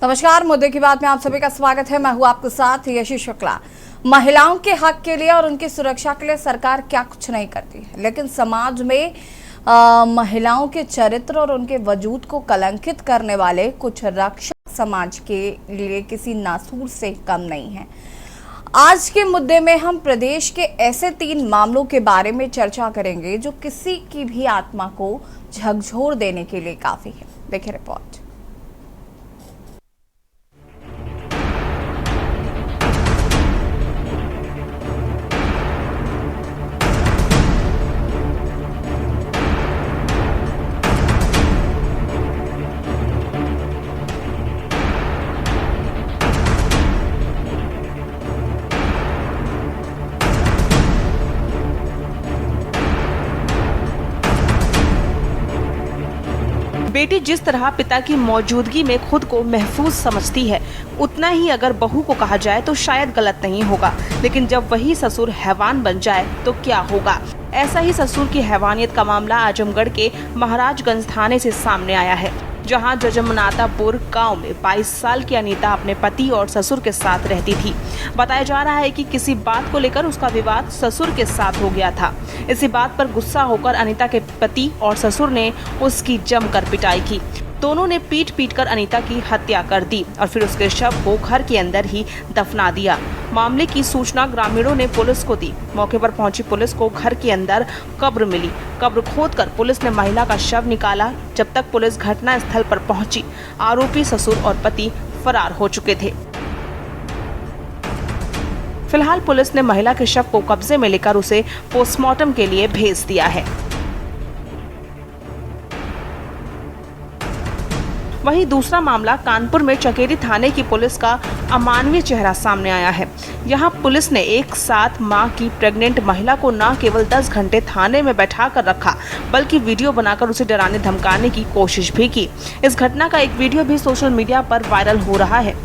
नमस्कार, मुद्दे की बात में आप सभी का स्वागत है। मैं हूं आपके साथ यशी शुक्ला। महिलाओं के हक के लिए और उनकी सुरक्षा के लिए सरकार क्या कुछ नहीं करती है, लेकिन समाज में महिलाओं के चरित्र और उनके वजूद को कलंकित करने वाले कुछ रक्षक समाज के लिए किसी नासूर से कम नहीं है। आज के मुद्दे में हम प्रदेश के ऐसे 3 मामलों के बारे में चर्चा करेंगे जो किसी की भी आत्मा को झकझोर देने के लिए काफी है। देखिए रिपोर्ट। बेटी जिस तरह पिता की मौजूदगी में खुद को महफूज समझती है, उतना ही अगर बहू को कहा जाए तो शायद गलत नहीं होगा। लेकिन जब वही ससुर हैवान बन जाए तो क्या होगा? ऐसा ही ससुर की हैवानियत का मामला आजमगढ़ के महाराजगंज थाने से सामने आया है, जहां जजमनातापुर गांव में 22 साल की अनीता अपने पति और ससुर के साथ रहती थी। बताया जा रहा है कि किसी बात को लेकर उसका विवाद ससुर के साथ हो गया था। इसी बात पर गुस्सा होकर अनीता के पति और ससुर ने उसकी जमकर पिटाई की। दोनों ने पीट पीट कर अनीता की हत्या कर दी और फिर उसके शव को घर के अंदर ही दफना दिया। मामले की सूचना ग्रामीणों ने पुलिस को दी। मौके पर पहुंची पुलिस को घर के अंदर कब्र मिली। कब्र खोदकर पुलिस ने महिला का शव निकाला। जब तक पुलिस घटना स्थल पर पहुंची, आरोपी ससुर और पति फरार हो चुके थे। फिलहाल पुलिस ने महिला के शव को कब्जे में लेकर उसे पोस्टमार्टम के लिए भेज दिया है। वहीं दूसरा मामला कानपुर में चकेरी थाने की पुलिस का अमानवीय चेहरा सामने आया है। यहां पुलिस ने एक साथ मां की प्रेग्नेंट महिला को न केवल 10 घंटे थाने में बैठा कर रखा, बल्कि वीडियो बनाकर उसे डराने धमकाने की कोशिश भी की। इस घटना का एक वीडियो भी सोशल मीडिया पर वायरल हो रहा है।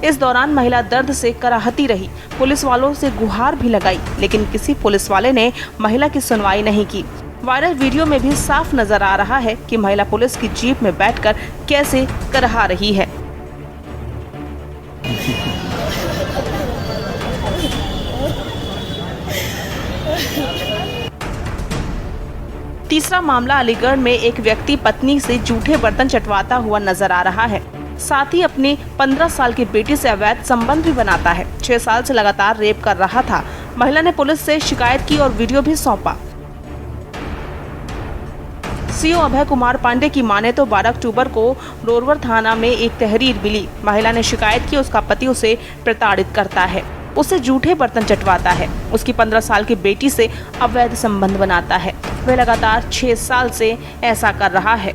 इस दौरान महिला दर्द से कराहती रही, पुलिस वालों से गुहार भी लगाई, लेकिन किसी पुलिस वाले ने महिला की सुनवाई नहीं की। वायरल वीडियो में भी साफ नजर आ रहा है कि महिला पुलिस की जीप में बैठकर कैसे करहा रही है। तीसरा मामला अलीगढ़ में एक व्यक्ति पत्नी से जूठे बर्तन चटवाता हुआ नजर आ रहा है। साथ ही अपनी 15 साल की बेटी से अवैध संबंध भी बनाता है। 6 साल से लगातार रेप कर रहा था। महिला ने पुलिस से शिकायत की और वीडियो भी सौंपा। सीओ अभय कुमार पांडे की माने तो 12 अक्टूबर को रोरवर थाना में एक तहरीर मिली। महिला ने शिकायत की उसका पति उसे प्रताड़ित करता है, उसे जूठे बर्तन चटवाता है, उसकी 15 साल की बेटी से अवैध संबंध बनाता है। वह लगातार 6 साल से ऐसा कर रहा है।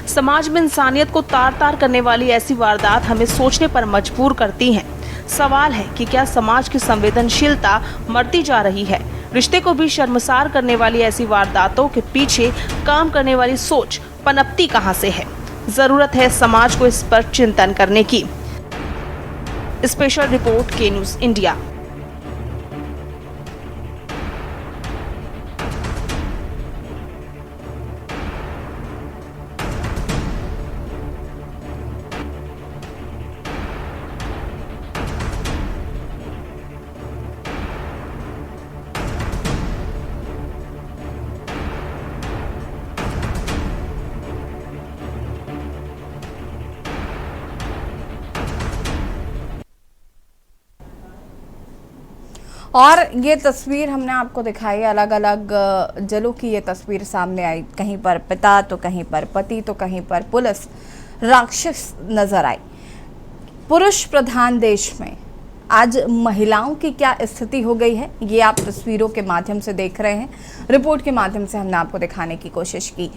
समाज में इंसानियत को तार तार करने वाली ऐसी वारदात हमें सोचने पर मजबूर करती हैं। सवाल है कि क्या समाज की संवेदनशीलता मरती जा रही है? रिश्ते को भी शर्मसार करने वाली ऐसी वारदातों के पीछे काम करने वाली सोच पनपती कहां से है? जरूरत है समाज को इस पर चिंतन करने की। स्पेशल रिपोर्ट के न्यूज़ इंडिया। और ये तस्वीर हमने आपको दिखाई, अलग अलग जलों की ये तस्वीर सामने आई। कहीं पर पिता तो कहीं पर पति तो कहीं पर पुलिस राक्षस नजर आई। पुरुष प्रधान देश में आज महिलाओं की क्या स्थिति हो गई है, ये आप तस्वीरों के माध्यम से देख रहे हैं। रिपोर्ट के माध्यम से हमने आपको दिखाने की कोशिश की।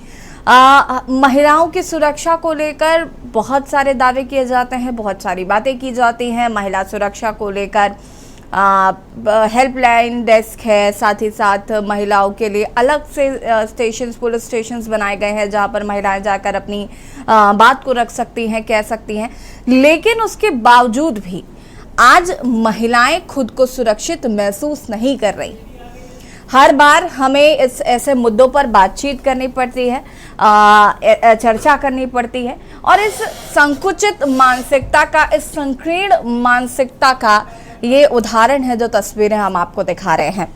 महिलाओं की सुरक्षा को लेकर बहुत सारे दावे किए जाते हैं, बहुत सारी बातें की जाती हैं। महिला सुरक्षा को लेकर हेल्पलाइन डेस्क है, साथ ही साथ महिलाओं के लिए अलग से स्टेशंस, पुलिस स्टेशंस बनाए गए हैं जहां पर महिलाएं जाकर अपनी बात को रख सकती हैं, कह सकती हैं। लेकिन उसके बावजूद भी आज महिलाएं खुद को सुरक्षित महसूस नहीं कर रही। हर बार हमें इस ऐसे मुद्दों पर बातचीत करनी पड़ती है, चर्चा करनी पड़ती है, और इस संकुचित मानसिकता का, इस संकीर्ण मानसिकता का ये उदाहरण है जो तस्वीरें हम आपको दिखा रहे हैं।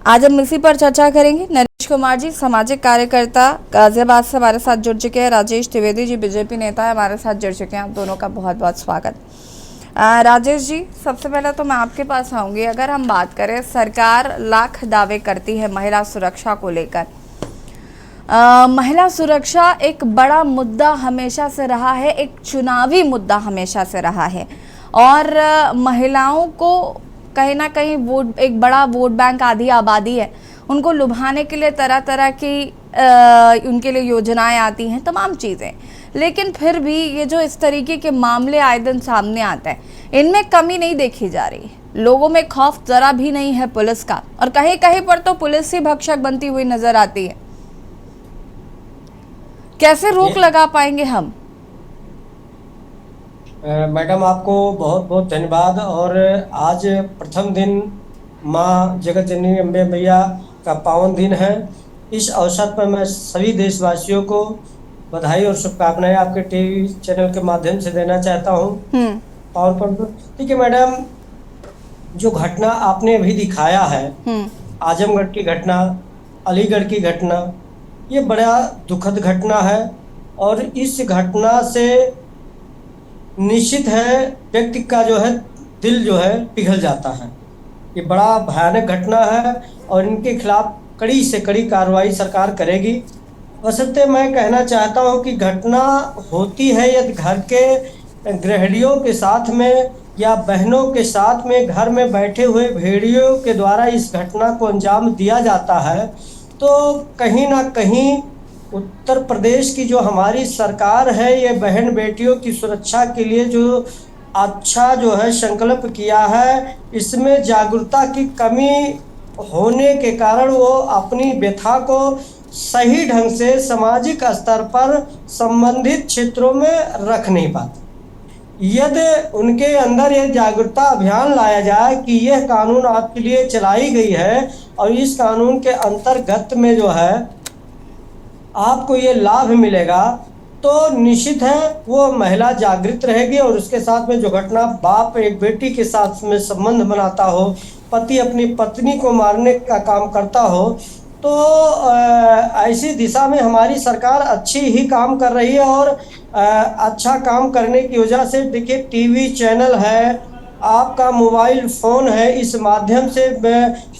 आज हम इसी पर चर्चा करेंगे। नरेश कुमार जी सामाजिक कार्यकर्ता गाजियाबाद से हमारे साथ जुड़ चुके हैं। राजेश त्रिवेदी जी बीजेपी नेता है, हमारे साथ जुड़ चुके हैं। आप दोनों का बहुत बहुत स्वागत। राजेश जी, सबसे पहले तो मैं आपके पास आऊँगी। अगर हम बात करें, सरकार लाख दावे करती है महिला सुरक्षा को लेकर। महिला सुरक्षा एक बड़ा मुद्दा हमेशा से रहा है, एक चुनावी मुद्दा हमेशा से रहा है, और महिलाओं को कहीं ना कहीं वोट, एक बड़ा वोट बैंक, आधी आबादी है, उनको लुभाने के लिए तरह तरह की उनके लिए योजनाएं आती हैं, तमाम चीज़ें। लेकिन फिर भी ये जो इस तरीके के मामले आए दिन सामने आते हैं, इनमें कमी नहीं देखी जा रही। लोगों में खौफ जरा भी नहीं है पुलिस का, और कहीं कहीं पर तो पुलिस ही भक्षक बनती हुई नजर आती है। कैसे रोक लगा पाएंगे हम? मैडम, आपको बहुत बहुत धन्यवाद। और आज प्रथम दिन माँ जगत जननी अम्बे मैया का पावन दिन है। इस अवसर पर मैं सभी देशवासियों को बधाई और शुभकामनाएं आपके टीवी चैनल के माध्यम से देना चाहता हूँ। और ठीक है मैडम, जो घटना आपने अभी दिखाया है, आजमगढ़ की घटना, अलीगढ़ की घटना, ये बड़ा दुखद घटना है। और इस घटना से निश्चित है व्यक्ति का जो है दिल जो है पिघल जाता है। ये बड़ा भयानक घटना है और इनके खिलाफ कड़ी से कड़ी कार्रवाई सरकार करेगी। वैसे मैं कहना चाहता हूँ कि घटना होती है यदि घर के गृहिणियों के साथ में या बहनों के साथ में घर में बैठे हुए भेड़ियों के द्वारा इस घटना को अंजाम दिया जाता है, तो कहीं ना कहीं उत्तर प्रदेश की जो हमारी सरकार है, ये बहन बेटियों की सुरक्षा के लिए जो अच्छा जो है संकल्प किया है, इसमें जागरूकता की कमी होने के कारण वो अपनी व्यथा को सही ढंग से सामाजिक स्तर पर संबंधित क्षेत्रों में रख नहीं पाते। यदि उनके अंदर ये जागरूकता अभियान लाया जाए कि यह कानून आपके लिए चलाई गई है और इस कानून के अंतर्गत में जो है आपको ये लाभ मिलेगा, तो निश्चित है वो महिला जागृत रहेगी। और उसके साथ में जो घटना बाप एक बेटी के साथ में संबंध बनाता हो, पति अपनी पत्नी को मारने का काम करता हो, तो ऐसी दिशा में हमारी सरकार अच्छी ही काम कर रही है। और अच्छा काम करने की वजह से देखिए, टीवी चैनल है, आपका मोबाइल फ़ोन है, इस माध्यम से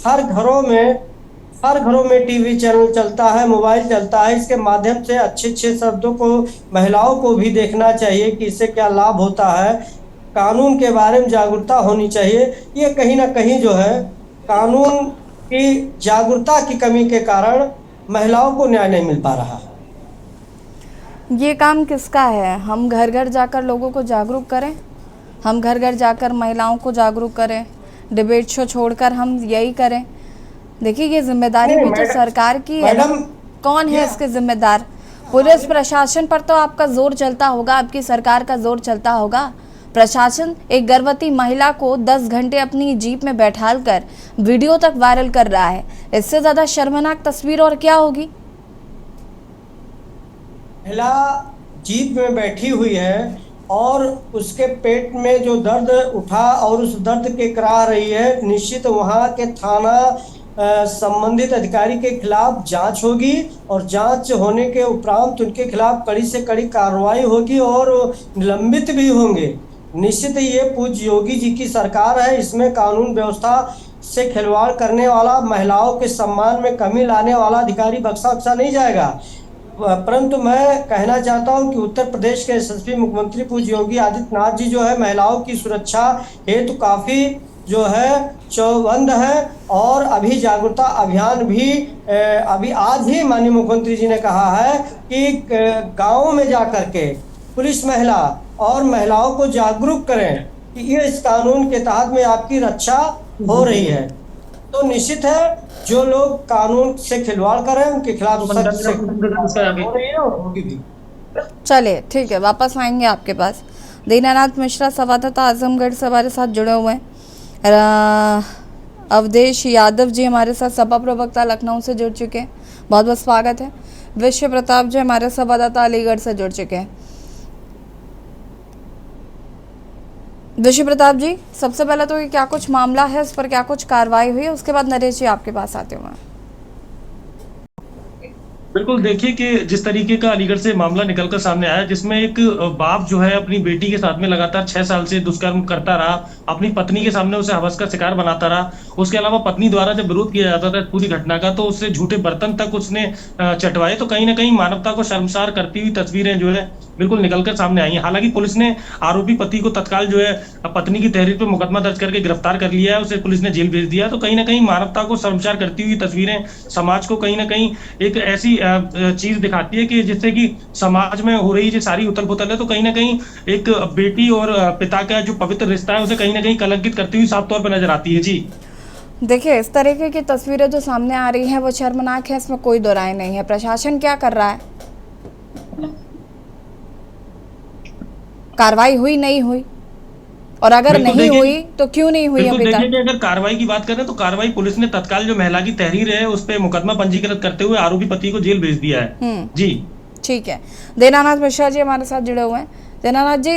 हर घरों में टीवी चैनल चलता है, मोबाइल चलता है। इसके माध्यम से अच्छे अच्छे शब्दों को महिलाओं को भी देखना चाहिए कि इससे क्या लाभ होता है। कानून के बारे में जागरूकता होनी चाहिए। ये कहीं ना कहीं जो है कानून की जागरूकता की कमी के कारण महिलाओं को न्याय नहीं मिल पा रहा है। ये काम किसका है? हम घर घर जाकर लोगों को जागरूक करें, हम घर घर जाकर महिलाओं को जागरूक करें, डिबेट शो छोड़कर हम यही करें। देखिए, ये जिम्मेदारी भी तो सरकार की है। कौन है इसके जिम्मेदार? पुलिस प्रशासन पर तो आपका जोर चलता होगा, आपकी सरकार का जोर चलता होगा। प्रशासन एक गर्भवती महिला को 10 घंटे अपनी जीप में बैठाल कर वीडियो तक वायरल कर रहा है। इससे ज्यादा शर्मनाक तस्वीर और क्या होगी? महिला जीप में बैठी हुई है और उसके पेट में जो दर्द उठा और उस दर्द के करा रही है। निश्चित वहाँ के थाना संबंधित अधिकारी के खिलाफ जांच होगी और जांच होने के उपरांत उनके खिलाफ कड़ी से कड़ी कार्रवाई होगी और निलंबित भी होंगे। निश्चित ये पूज्य योगी जी की सरकार है, इसमें कानून व्यवस्था से खिलवाड़ करने वाला, महिलाओं के सम्मान में कमी लाने वाला अधिकारी बख्शा नहीं जाएगा। परंतु मैं कहना चाहता हूं कि उत्तर प्रदेश के यशस्वी मुख्यमंत्री पूज्य योगी आदित्यनाथ जी जो है महिलाओं की सुरक्षा हेतु काफ़ी जो है चौबंद है। और अभी जागरूकता अभियान भी अभी आज ही माननीय मुख्यमंत्री जी ने कहा है कि गाँव में जाकर के पुलिस महिला और महिलाओं को जागरूक करें कि ये इस कानून के तहत में आपकी रक्षा हो रही है। तो निश्चित है जो लोग कानून से खिलवाड़ कर रहे हैं उनके खिलाफ सख्त से हो रही है और होगी भी। चलिए ठीक है, वापस आएंगे आपके पास। दीनानाथ मिश्रा संवाददाता आजमगढ़ से हमारे साथ जुड़े हुए हैं। अवधेश यादव जी हमारे साथ सपा प्रवक्ता लखनऊ से जुड़ चुके हैं, बहुत बहुत स्वागत है। विश्व प्रताप जी हमारे संवाददाता अलीगढ़ से जुड़ चुके हैं। विश्व प्रताप जी, सबसे पहले तो ये क्या कुछ मामला है, इस पर क्या कुछ कार्रवाई हुई है, उसके बाद नरेश जी आपके पास आते हुए। बिल्कुल, देखिए कि जिस तरीके का अलीगढ़ से मामला निकलकर सामने आया, जिसमें एक बाप जो है अपनी बेटी के साथ में लगातार 6 साल से दुष्कर्म करता रहा, अपनी पत्नी के सामने उसे हवस का शिकार बनाता रहा। उसके अलावा पत्नी द्वारा जब विरोध किया जाता था पूरी घटना का, तो उससे झूठे बर्तन तक उसने चटवाए। तो कहीं ना कहीं मानवता को शर्मसार करती हुई तस्वीरें जो है बिल्कुल निकलकर सामने आई हैं। हालांकि पुलिस ने आरोपी पति को तत्काल जो है पत्नी की तहरीर पर मुकदमा दर्ज करके गिरफ्तार कर लिया है, उसे पुलिस ने जेल भेज दिया। तो कहीं ना कहीं मानवता को शर्मसार करती हुई तस्वीरें समाज को कहीं ना कहीं एक ऐसी चीज दिखाती है कि जिससे कि समाज में हो रही जो सारी उथल पुथल है, तो कहीं ना कहीं एक बेटी और पिता का जो पवित्र रिश्ता है उसे कहीं ना कहीं कलंकित करती हुई साफ तौर पर नजर आती है। जी देखिए, इस तरीके की तस्वीरें जो सामने आ रही हैं वो शर्मनाक है, इसमें कोई दो राय नहीं है। प्रशासन क्या कर रहा है? कार्रवाई हुई नहीं हुई, और अगर नहीं हुई तो क्यों नहीं हुई अभी तक? देखिए कि अगर कार्रवाई की बात करें तो कार्रवाई पुलिस ने तत्काल जो महिला की तहरीर है उस पर मुकदमा पंजीकृत करते हुए आरोपी पति को जेल भेज दिया है। जी ठीक है। दीनानाथ मिश्रा जी हमारे साथ जुड़े हुए हैं। दीनानाथ जी,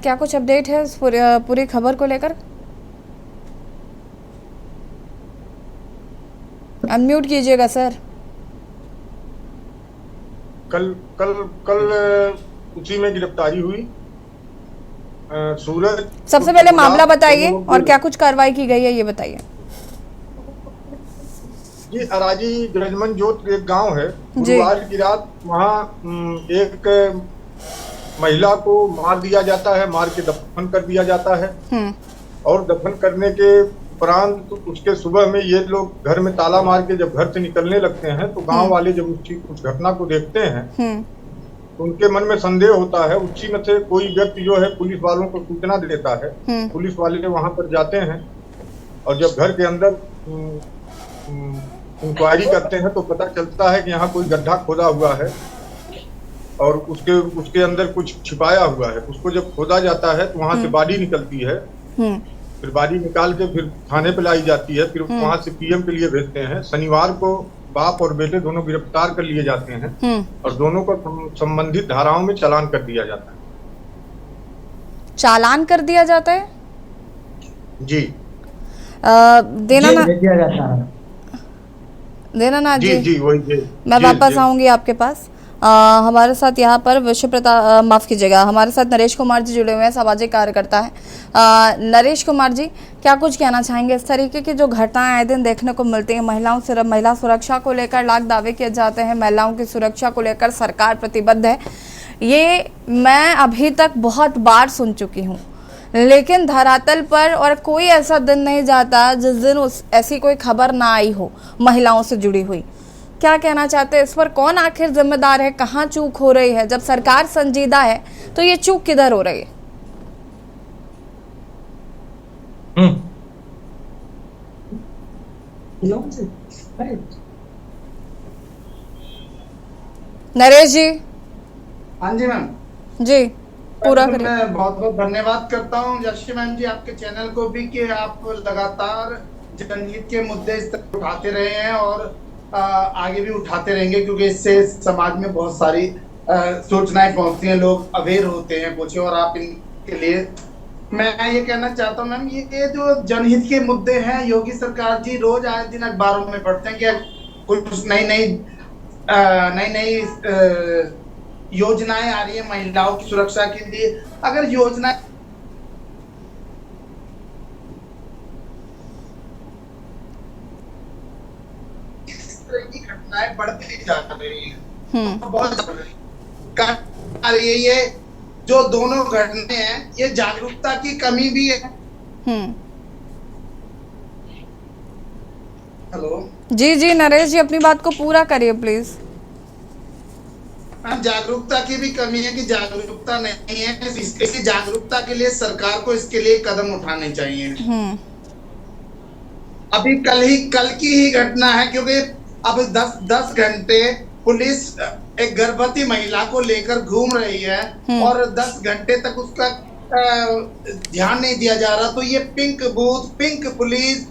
क्या कुछ अपडेट है इस पूरी खबर को लेकर? अनम्यूट कीजिएगा सर। कल कल कल उसी में गिरफ्तारी हुई। सूरज, सबसे पहले मामला बताइए और क्या कुछ कार्रवाई की गई है ये बताइए। जी, अराजी ग्रजमन जोत एक गांव है। गुरुवार की रात वहाँ एक महिला को मार दिया जाता है, मार के दफन कर दिया जाता है। और दफन करने के उपरांत उसके सुबह में ये लोग घर में ताला मार के जब घर से निकलने लगते हैं तो गांव वाले जब उस घटना को देखते हैं तो उनके मन में संदेह होता है। उसी में से कोई व्यक्ति जो है पुलिस वालों को सूचना देता है। पुलिस वाले वहां पर जाते हैं और जब घर के अंदर इंक्वायरी करते हैं तो पता चलता है कि यहाँ कोई गड्ढा खोदा हुआ है और उसके अंदर कुछ छिपाया हुआ है। उसको जब खोदा जाता है तो वहां से बॉडी निकलती है। फिर बॉडी निकाल के फिर थाने पे लाई जाती है। फिर वहां से पीएम के लिए भेजते हैं। शनिवार को बाप और बेटे दोनों गिरफ्तार कर लिए जाते हैं और दोनों को संबंधित धाराओं में चालान कर दिया जाता है। चालान कर दिया जाता है? जी। दीनानाथ जी, जी वही। मैं वापस आऊंगी आपके पास। हमारे साथ यहाँ पर विश्व प्रताप, माफ़ कीजिएगा, हमारे साथ नरेश कुमार जी जुड़े हुए हैं, सामाजिक कार्यकर्ता हैं। नरेश कुमार जी, क्या कुछ कहना चाहेंगे? इस तरीके की जो घटनाएं आए दिन देखने को मिलती हैं, महिला सुरक्षा को लेकर लाख दावे किए जाते हैं, महिलाओं की सुरक्षा को लेकर सरकार प्रतिबद्ध है, ये मैं अभी तक बहुत बार सुन चुकी हूँ, लेकिन धरातल पर और कोई ऐसा दिन नहीं जाता जिस दिन ऐसी कोई खबर ना आई हो महिलाओं से जुड़ी हुई। क्या कहना चाहते हैं इस पर? कौन आखिर जिम्मेदार है? कहाँ चूक हो रही है? जब सरकार संजीदा है तो ये चूक किधर हो रही है? नरेश जी। हाँ जी मैम जी, पूरा करिए। मैं बहुत बहुत धन्यवाद करता हूँ यशी मैम जी, आपके चैनल को भी, कि आप लगातार जनहित के मुद्दे इस तरह उठाते रहे हैं और आगे भी उठाते रहेंगे, क्योंकि इससे समाज में बहुत सारी सूचनाएं पहुंचती हैं, लोग अवेयर होते हैं कुछ, और आप इनके लिए मैं ये कहना चाहता हूँ मैम, ये जो जनहित के मुद्दे हैं, योगी सरकार जी रोज आए दिन अखबारों में पढ़ते हैं कि कुछ नई योजनाएं आ रही है महिलाओं की सुरक्षा के लिए। अगर योजनाएं घटनाएं बढ़ती जा रही है, बहुत ये जो दोनों घटनाएं हैं, ये जागरूकता की कमी भी है। हेलो जी जी नरेश जी, अपनी बात को पूरा करिए प्लीज। जागरूकता की भी कमी है कि जागरूकता नहीं है। इसकी जागरूकता के लिए सरकार को इसके लिए कदम उठाने चाहिए। अभी कल की ही घटना है, क्योंकि अब 10 घंटे पुलिस एक गर्भवती महिला को लेकर घूम रही है और 10 घंटे तक उसका ध्यान नहीं दिया जा रहा। तो ये पिंक बूथ, पिंक पुलिस,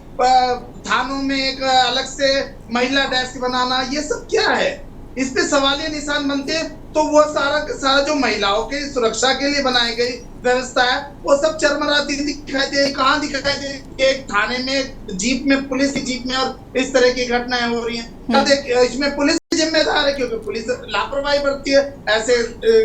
थानों में एक अलग से महिला डेस्क बनाना, ये सब क्या है? इस पे सवालिया निशान बनते हैं। तो वो सारा जो महिलाओं के सुरक्षा के लिए बनाई गई व्यवस्था है, वो सब चरमराती दिखाई दे। कहाँ दिखाई दे? एक थाने में जीप में, पुलिस की जीप में, और इस तरह की घटनाएं हो रही हैं। इसमें पुलिस जिम्मेदार है, क्योंकि पुलिस लापरवाही बरतती है। ऐसे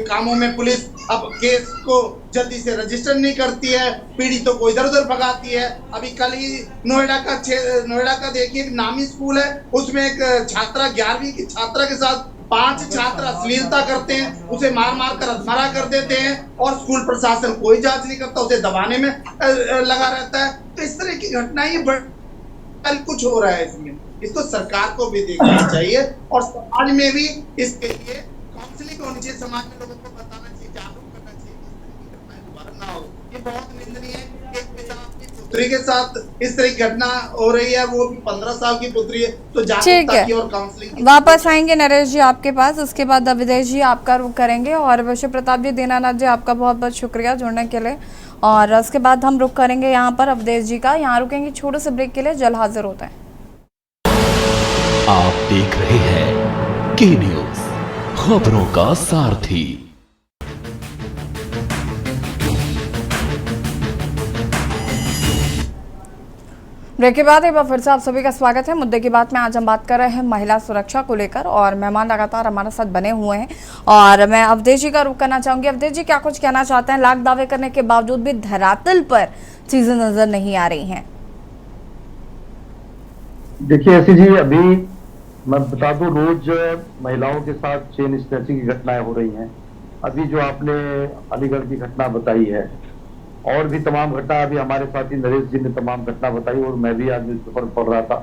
कामों में पुलिस अब केस को जल्दी से रजिस्टर नहीं करती है, पीड़ितों को इधर उधर भगाती है। अभी कल ही नोएडा का देखिए, एक नामी स्कूल है, उसमें एक छात्रा, 11वीं की छात्रा के साथ 5 छात्र अश्लीलता करते हैं, उसे मार मार कर अधमरा कर देते हैं, और स्कूल प्रशासन कोई जांच नहीं करता, उसे दबाने में लगा रहता है। तो इस तरह की घटनाएं ये कुछ हो रहा है इसमें। इसको सरकार को भी देखना चाहिए, और समाज में भी इसके लिए काउंसलिंग होनी चाहिए। समाज में लोगों को बताना चाहिए, जागरूक करना चाहिए कि इस तरह की घटनाएं दोबारा ना हो। ये बहुत निंदनीय है कि एक पिता अपनी पुत्री के साथ इस तरह की घटना हो रही है, वो भी 15 साल की पुत्री है। तो जागरूकता की और काउंसलिंग की। वापस आएंगे नरेश जी आपके पास, उसके बाद अविदेश जी आपका रुख करेंगे, और विश्व प्रताप जी, दीनानाथ जी, आपका बहुत बहुत शुक्रिया जुड़ने के लिए। और उसके बाद हम रुख करेंगे यहाँ पर अविदेश जी का। यहाँ रुकेंगे छोटे से ब्रेक के लिए, जल्द हाजिर होते हैं। आप देख रहे हैं के न्यूज, खबरों का सारथी। ब्रेक के बाद एक बार फिर से आप सभी का स्वागत है। मुद्दे की बात में आज हम बात कर रहे हैं महिला सुरक्षा को लेकर, और मेहमान लगातार हमारे साथ बने हुए हैं, और मैं अवधेश जी का रुख करना चाहूंगी। अवधेश जी, क्या कुछ कहना चाहते हैं? लाख दावे करने के बावजूद भी धरातल पर चीजें नजर नहीं आ रही हैं। देखिए ऐसी जी, अभी मैं बता दूं, रोज महिलाओं के साथ चेन स्नैचिंग की घटनाएं हो रही हैं। अभी जो आपने अलीगढ़ की घटना बताई है, और भी तमाम घटना, अभी हमारे साथी नरेश जी ने तमाम घटना बताई, और मैं भी आज न्यूज़पेपर पढ़ रहा था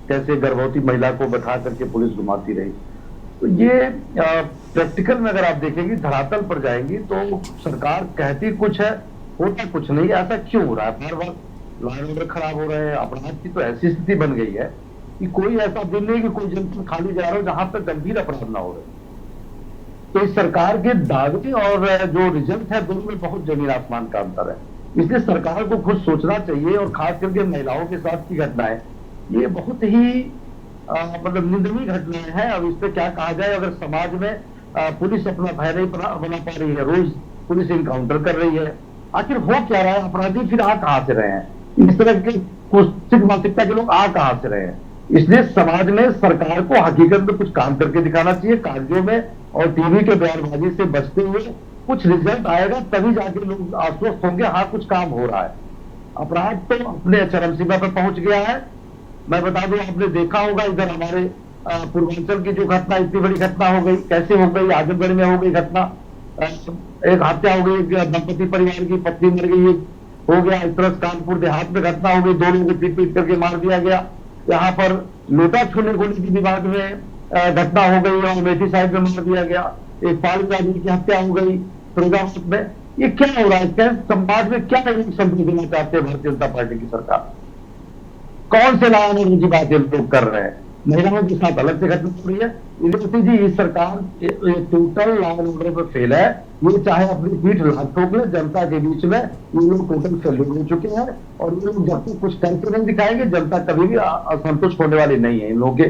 कैसे गर्भवती महिला को बैठा करके पुलिस घुमाती रही। तो ये प्रैक्टिकल में अगर आप देखेंगे, धरातल पर जाएंगी तो सरकार कहती कुछ है, होता कुछ नहीं। ऐसा क्यों हो रहा है? बार बार लॉ एंड ऑर्डर खराब हो रहे हैं। अपराध की तो ऐसी स्थिति बन गई है कि कोई ऐसा दिन नहीं कि कोई जनपद खाली जा रहा हो जहां पर गंभीर अपराध ना हो रहे। तो इस सरकार के दावे और जो रिजल्ट है, दोनों में बहुत जमीन आसमान का अंतर है। इसलिए सरकार को खुद सोचना चाहिए, और खास करके महिलाओं के साथ की घटनाएं, ये बहुत ही मतलब निंदनीय घटनाएं हैं। अब इस पर क्या कहा जाए? अगर समाज में पुलिस अपना भय नहीं बना पा रही है, रोज पुलिस इनकाउंटर कर रही है, आखिर हो क्या रहा है? अपराधी फिर आ कहां से रहे हैं? इस तरह की कुछ मानसिकता के लोग आ कहां से रहे हैं? इसलिए समाज में सरकार को हकीकत में कुछ काम करके दिखाना चाहिए। कागजों में और टीवी के बयानबाजी से बचते हुए कुछ रिजल्ट आएगा, तभी जाके लोग आश्वस्त होंगे, हाँ कुछ काम हो रहा है। अपराध तो अपने चरम सीमा पर पहुंच गया है। मैं बता दूं, आपने देखा होगा इधर हमारे पूर्वांचल की जो घटना, इतनी बड़ी घटना हो गई, कैसे हो गई? आजमगढ़ में हो गई घटना, एक हत्या हो गई, दंपति परिवार की पत्नी मर गई, हो गया। इस तरह कानपुर देहात में घटना हो गई, 2 लोगों को पीट करके मार दिया गया। यहाँ पर लोटा छूने गोली की विवाद में घटना हो गई, और मेथी साहिब में मार दिया गया। एक पाल आदमी की हत्या हो गई फिरोजाबाद में। ये क्या हो रहा है? समाज में क्या संदेश देना चाहते हैं भारतीय जनता पार्टी की सरकार? कौन से लाने की बात ये लोग कर रहे हैं? महिलाओं के साथ अलग से घटना हो रही है। इलेक्ट्रिसिटी जी, इस सरकार टोटल लॉ एंड ऑर्डर पर फेल है। ये चाहे अपनी पीठ लाख ठोक ले, जनता के बीच में ये लोग टोटल फेलियर हो चुके हैं, और ये लोग जब तक कुछ करके नहीं दिखाएंगे, जनता कभी भी असंतुष्ट होने वाली नहीं है इन लोगों के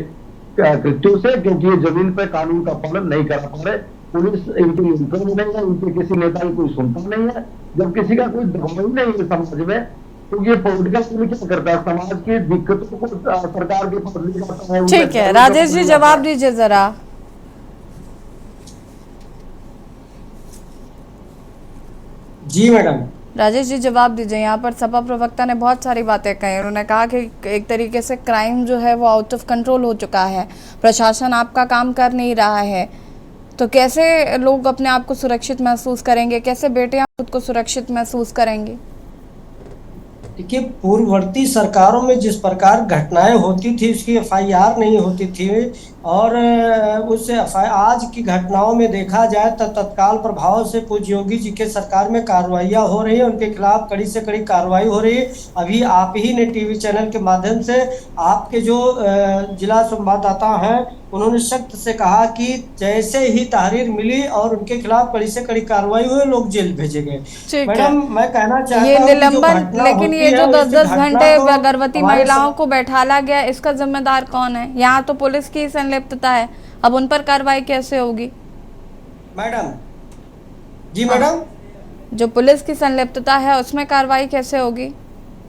कृत्यों से, क्योंकि ये जमीन पर कानून का पालन नहीं कर पा रहे। पुलिस इनकी इंटर में नहीं है, इनके किसी नेता की कोई सुनता नहीं है। जब किसी का कोई दबाव ही नहीं है समाज में, तो ये पॉलिटिकल क्या करता है? समाज की दिक्कतों को सरकार के पास ले जाता है। ठीक है, राजेश जी जवाब दीजिए जरा। जी मैडम। राजेश जी जवाब दीजिए। यहाँ पर सपा प्रवक्ता ने बहुत सारी बातें कही। उन्होंने कहा कि एक तरीके से क्राइम जो है वो आउट ऑफ कंट्रोल हो चुका है, प्रशासन आपका काम कर नहीं रहा है, तो कैसे लोग अपने आप को सुरक्षित महसूस करेंगे? कैसे बेटियां खुद को सुरक्षित महसूस करेंगी? देखिए, पूर्ववर्ती सरकारों में जिस प्रकार घटनाएं होती थी उसकी एफआईआर नहीं होती थी, और उस आज की घटनाओं में देखा जाए तो तत्काल प्रभाव से पूज्य योगी जी के सरकार में कार्रवाइयाँ हो रही है, उनके खिलाफ कड़ी से कड़ी कार्रवाई हो रही है। अभी आप ही ने टीवी चैनल के माध्यम से आपके जो जिला संवाददाता हैं उन्होंने सख्त से कहा कि जैसे ही तहरीर मिली और उनके खिलाफ कड़ी से कड़ी कार्रवाई हुई, लोग जेल भेजे गए। ठीक मैडम, है। मैं कहना चाहता ये हूं कि जो निलंबन, घटना लेकिन ये होती जो है, 10-10 उस घटना घंटे को गर्भवती हमारे महिलाओं को बैठाला गया, इसका जिम्मेदार कौन है? यहाँ तो पुलिस की संलिप्तता है, अब उन पर कार्रवाई कैसे होगी? मैडम जी, मैडम जो पुलिस की संलिप्तता है उसमें कार्रवाई कैसे होगी?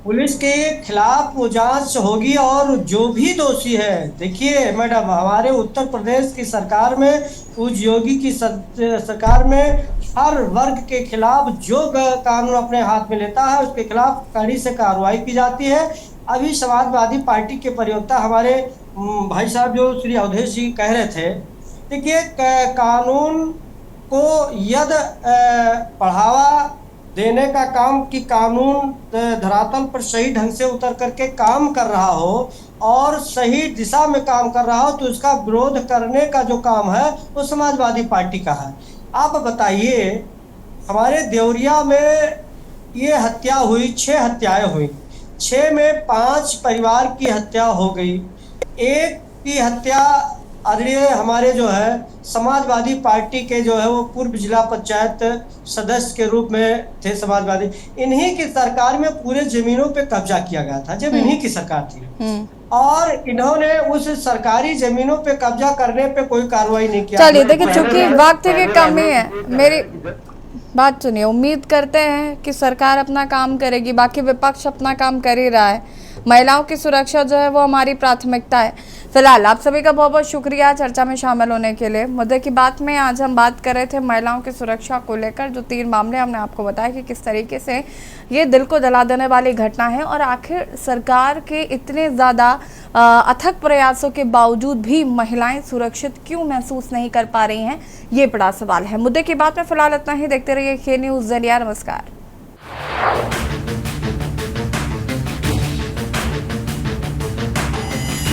पुलिस के खिलाफ वो जांच होगी और जो भी दोषी है, देखिए मैडम, हमारे उत्तर प्रदेश की सरकार में, पूज्य योगी की सरकार में हर वर्ग के खिलाफ जो कानून अपने हाथ में लेता है उसके खिलाफ कड़ी से कार्रवाई की जाती है। अभी समाजवादी पार्टी के प्रवक्ता हमारे भाई साहब जो श्री अवधेश जी कह रहे थे, देखिए कानून को यदि बढ़ावा देने का काम कि कानून धरातल पर सही ढंग से उतर करके काम कर रहा हो और सही दिशा में काम कर रहा हो, तो उसका विरोध करने का जो काम है वो समाजवादी पार्टी का है। आप बताइए, हमारे देवरिया में ये हत्या हुई, 6 हत्याएं हुई, 6 में 5 परिवार की हत्या हो गई। एक की हत्या आदरणीय हमारे जो है समाजवादी पार्टी के जो है वो पूर्व जिला पंचायत सदस्य के रूप में थे समाजवादी, इन्हीं की सरकार में पूरे जमीनों पे कब्जा किया गया था जब इन्हीं की सरकार थी, और इन्होंने उस सरकारी जमीनों पे कब्जा करने पे कोई कार्रवाई नहीं किया। चलिए देखिए, चूंकि वक्त की कमी है, मेरी बात सुनिए। उम्मीद करते हैं कि सरकार अपना काम करेगी, बाकी विपक्ष अपना काम कर ही रहा है। महिलाओं की सुरक्षा जो है वो हमारी प्राथमिकता है। फिलहाल आप सभी का बहुत बहुत शुक्रिया चर्चा में शामिल होने के लिए। मुद्दे की बात में आज हम बात कर रहे थे महिलाओं की सुरक्षा को लेकर, जो 3 मामले हमने आपको बताया कि किस तरीके से ये दिल को जला देने वाली घटना है, और आखिर सरकार के इतने ज़्यादा अथक प्रयासों के बावजूद भी महिलाएं सुरक्षित क्यों महसूस नहीं कर पा रही हैं, ये बड़ा सवाल है। मुद्दे की बात में फिलहाल इतना ही। देखते रहिए के न्यूज़ ज़रिया। नमस्कार।